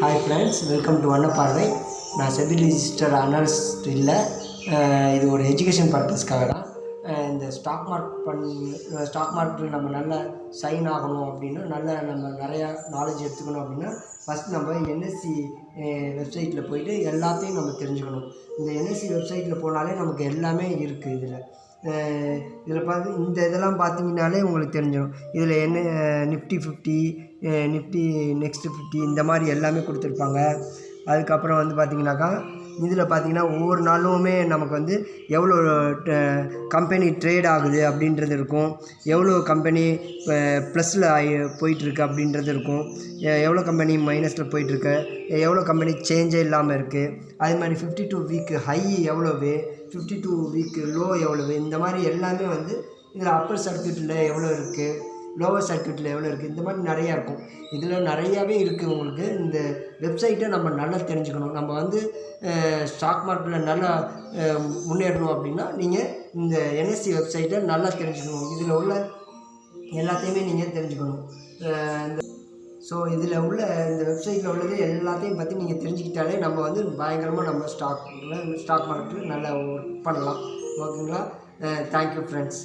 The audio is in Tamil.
ஹாய் ஃப்ரெண்ட்ஸ், வெல்கம் டு வண்ணப்பார்வை. நான் செபி ரிஜிஸ்டர் அனலிஸ்ட் இல்லை, இது ஒரு எஜுகேஷன் பர்பஸ்க்காக தான். இந்த ஸ்டாக் மார்க்கெட்டில் நம்ம நல்லா சைன் ஆகணும் அப்படின்னா, நம்ம நிறையா நாலேஜ் எடுத்துக்கணும் அப்படின்னா, ஃபஸ்ட் நம்ம என்எஸ்சி வெப்சைட்டில் போய்ட்டு எல்லாத்தையும் நம்ம தெரிஞ்சுக்கணும். இந்த என்எஸ்சி வெப்சைட்டில் போனாலே நமக்கு எல்லாமே இருக்குது. இதில் இதெல்லாம் பார்த்தீங்கன்னாலே உங்களுக்கு தெரிஞ்சிடும். இதில் என்ன நிஃப்டி 50, நிஃப்டி நெக்ஸ்ட் 50 இந்த மாதிரி எல்லாமே கொடுத்துருப்பாங்க. அதுக்கப்புறம் பார்த்தீங்கன்னாக்கா, இதில் பார்த்தீங்கன்னா ஒவ்வொரு நாளுமே நமக்கு எவ்வளோ கம்பெனி ட்ரேட் ஆகுது அப்படின்றது இருக்கும், எவ்வளோ கம்பெனி ப்ளஸில் போயிட்டுருக்கு அப்படின்றது இருக்கும், எவ்வளோ கம்பெனி மைனஸில் போயிட்டுருக்கு, எவ்வளோ கம்பெனி சேஞ்சே இல்லாமல் இருக்குது. அது மாதிரி 52 வீக்கு ஹை எவ்வளவு, 52 வீக்கு லோ எவ்வளவு, இந்த மாதிரி எல்லாமே இதில் அப்பர் சர்க்யூட்டில் எவ்வளோ இருக்குது, லோவர் சர்க்யூட்டில் எவ்வளோ இருக்குது, இந்த மாதிரி நிறையா இருக்கும். இதில் நிறையாவே இருக்குது. உங்களுக்கு இந்த வெப்சைட்டை நம்ம நல்லா தெரிஞ்சுக்கணும். நம்ம ஸ்டாக் மார்க்கெட்டில் நல்லா முன்னேறணும் அப்படின்னா நீங்கள் இந்த என்எஸ்சி வெப்சைட்டை நல்லா தெரிஞ்சுக்கணும். இதில் உள்ள எல்லாத்தையுமே நீங்கள் தெரிஞ்சுக்கணும். இதில் உள்ள இந்த வெப்சைட்டில் உள்ளது எல்லாத்தையும் பற்றி நீங்கள் தெரிஞ்சுக்கிட்டாலே நம்ம பயங்கரமாக நம்ம ஸ்டாக் மார்க்கெட்டில் நல்லா ஒர்க் பண்ணலாம். ஓகேங்களா? Thank you friends.